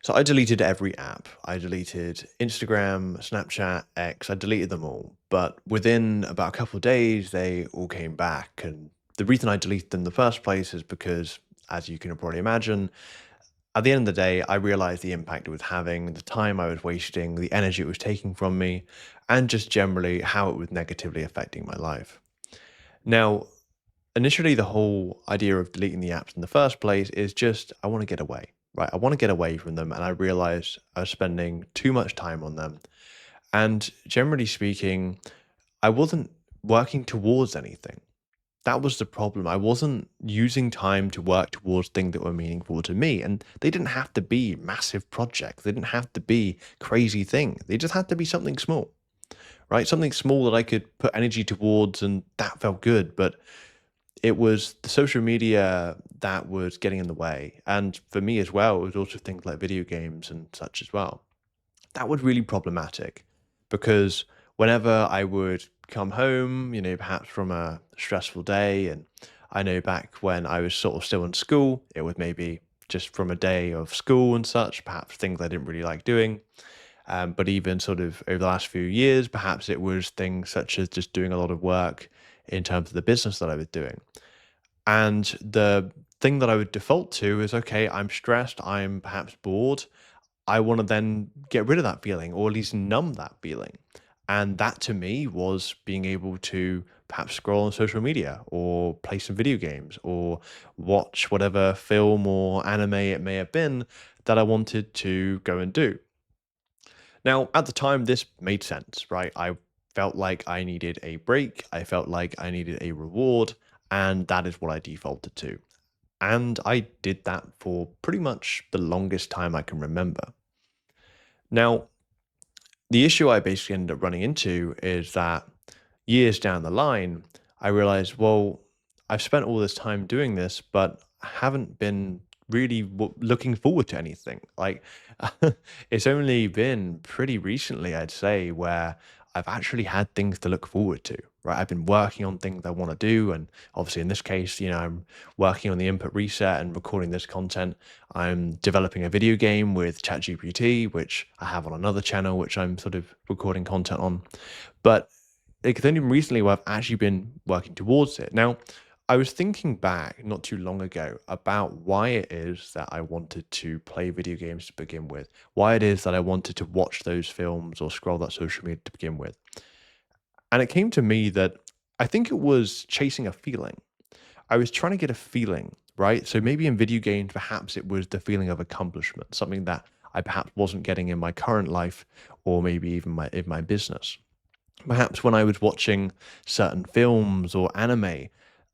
So I deleted every app. I deleted Instagram, Snapchat, X. I deleted them all. But within about a couple of days, they all came back. And the reason I deleted them in the first place is because, as you can probably imagine, at the end of the day, I realized the impact it was having, the time I was wasting, the energy it was taking from me, and just generally how it was negatively affecting my life. Now, initially, the whole idea of deleting the apps in the first place is just I want to get away, right? I want to get away from them. And I realized I was spending too much time on them. And generally speaking, I wasn't working towards anything. That was the problem. I wasn't using time to work towards things that were meaningful to me. And they didn't have to be massive projects, they didn't have to be crazy things. They just had to be something small, right? Something small that I could put energy towards, and that felt good. But it was the social media that was getting in the way, and for me as well, it was also things like video games and such as well. That was really problematic because whenever I would come home, perhaps from a stressful day, and I know back when I was sort of still in school, it was maybe just from a day of school and such, perhaps things I didn't really like doing. But even sort of over the last few years, perhaps it was things such as just doing a lot of work in terms of the business that I was doing. And the thing that I would default to is, okay, I'm stressed, I'm perhaps bored. I want to then get rid of that feeling or at least numb that feeling. And that to me was being able to perhaps scroll on social media or play some video games or watch whatever film or anime it may have been that I wanted to go and do. Now, at the time, this made sense, right? I felt like I needed a break. I felt like I needed a reward. And that is what I defaulted to. And I did that for pretty much the longest time I can remember. Now, the issue I basically ended up running into is that years down the line, I realized, well, I've spent all this time doing this, but I haven't been really looking forward to anything. Like, it's only been pretty recently, I'd say, where I've actually had things to look forward to, right? I've been working on things I want to do. And obviously, in this case, I'm working on the input reset and recording this content. I'm developing a video game with ChatGPT, which I have on another channel, which I'm sort of recording content on. But it's only recently where I've actually been working towards it. Now, I was thinking back not too long ago about why it is that I wanted to play video games to begin with, why it is that I wanted to watch those films or scroll that social media to begin with. And it came to me that I think it was chasing a feeling. I was trying to get a feeling, right? So maybe in video games, perhaps it was the feeling of accomplishment, something that I perhaps wasn't getting in my current life or maybe even in my business. Perhaps when I was watching certain films or anime,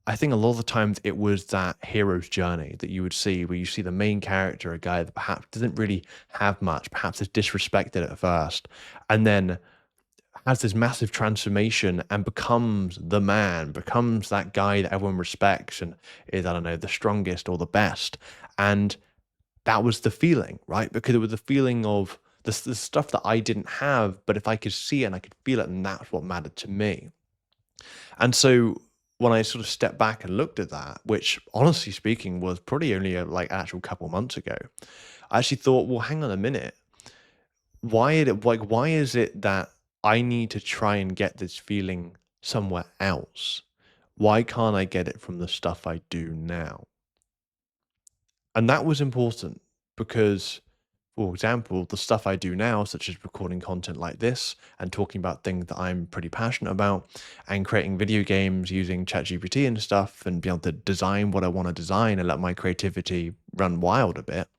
I think a lot of the times it was that hero's journey that you would see, where you see the main character, a guy that perhaps doesn't really have much, perhaps is disrespected at first, and then has this massive transformation and becomes the man, becomes that guy that everyone respects and is, I don't know, the strongest or the best. And that was the feeling, right? Because it was the feeling of the stuff that I didn't have, but if I could see it and I could feel it, and that's what mattered to me. And so when I sort of stepped back and looked at that, which honestly speaking was probably only like an actual couple months ago, I actually thought, well, hang on a minute. Why is it that I need to try and get this feeling somewhere else? Why can't I get it from the stuff I do now? And that was important because, for example, the stuff I do now, such as recording content like this and talking about things that I'm pretty passionate about and creating video games using ChatGPT and stuff and be able to design what I want to design and let my creativity run wild a bit,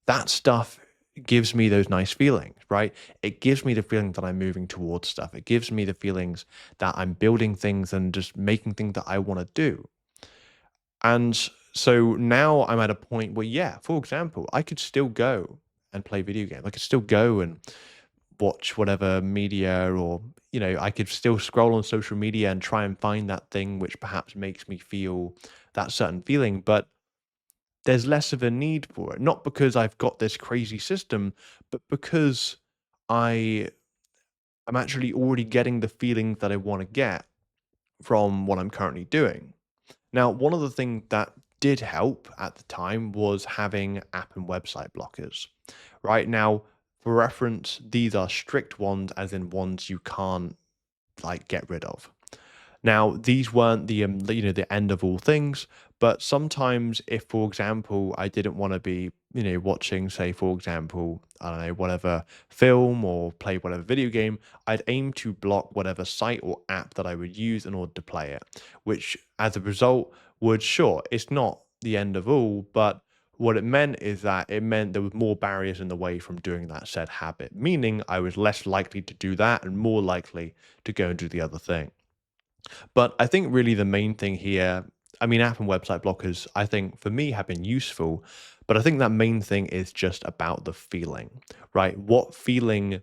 that stuff gives me those nice feelings, right? It gives me the feeling that I'm moving towards stuff. It gives me the feelings that I'm building things and just making things that I want to do. And so now I'm at a point where, yeah, for example, I could still go and play video games. I could still go and watch whatever media or, I could still scroll on social media and try and find that thing which perhaps makes me feel that certain feeling. But there's less of a need for it. Not because I've got this crazy system, but because I am actually already getting the feeling that I want to get from what I'm currently doing. Now, one of the things that did help at the time was having app and website blockers. right? Now, for reference, these are strict ones, as in ones you can't like get rid of. Now, these weren't the end of all things, but sometimes if, for example, I didn't want to be, watching, say, for example, I don't know, whatever film or play whatever video game, I'd aim to block whatever site or app that I would use in order to play it, which as a result would, sure, it's not the end of all, but what it meant is that it meant there was more barriers in the way from doing that said habit, meaning I was less likely to do that and more likely to go and do the other thing. But I think really the main thing here, I mean, app and website blockers, I think for me have been useful, but I think that main thing is just about the feeling, right? What feeling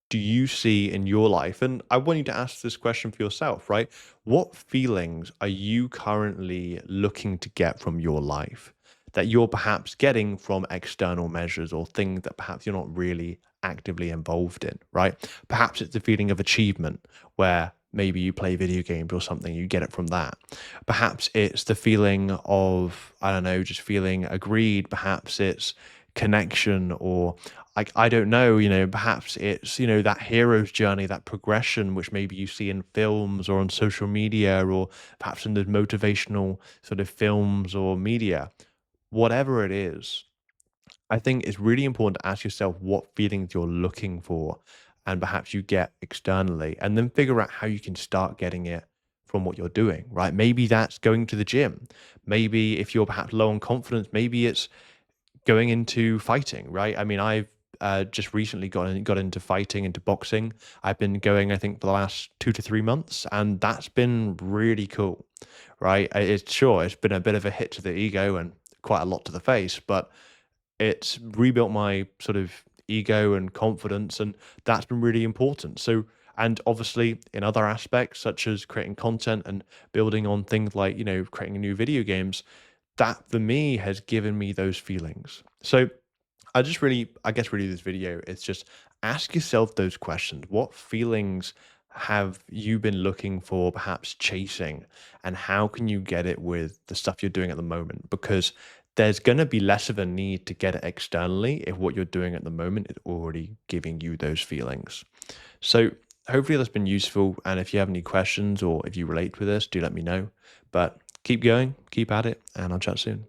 do you see in your life? And I want you to ask this question for yourself, right? What feelings are you currently looking to get from your life that you're perhaps getting from external measures or things that perhaps you're not really actively involved in, right? Perhaps it's a feeling of achievement where maybe you play video games or something, you get it from that. Perhaps it's the feeling of, I don't know, just feeling agreed. Perhaps it's connection or like I don't know, perhaps it's, that hero's journey, that progression, which maybe you see in films or on social media or perhaps in the motivational sort of films or media. Whatever it is, I think it's really important to ask yourself what feelings you're looking for and perhaps you get externally, and then figure out how you can start getting it from what you're doing, right? Maybe that's going to the gym. Maybe if you're perhaps low on confidence, maybe it's going into fighting, right? I mean, I've just recently got into fighting, into boxing. I've been going, I think, for the last 2 to 3 months, and that's been really cool, right? It's sure it's been a bit of a hit to the ego and quite a lot to the face, but it's rebuilt my sort of ego and confidence, and that's been really important. So, and obviously in other aspects such as creating content and building on things like creating new video games, that for me has given me those feelings. So I guess really this video is just ask yourself those questions. What feelings have you been looking for, perhaps chasing, and how can you get it with the stuff you're doing at the moment? Because there's going to be less of a need to get it externally if what you're doing at the moment is already giving you those feelings. So hopefully that's been useful. And if you have any questions or if you relate with this, do let me know. But keep going, keep at it, and I'll chat soon.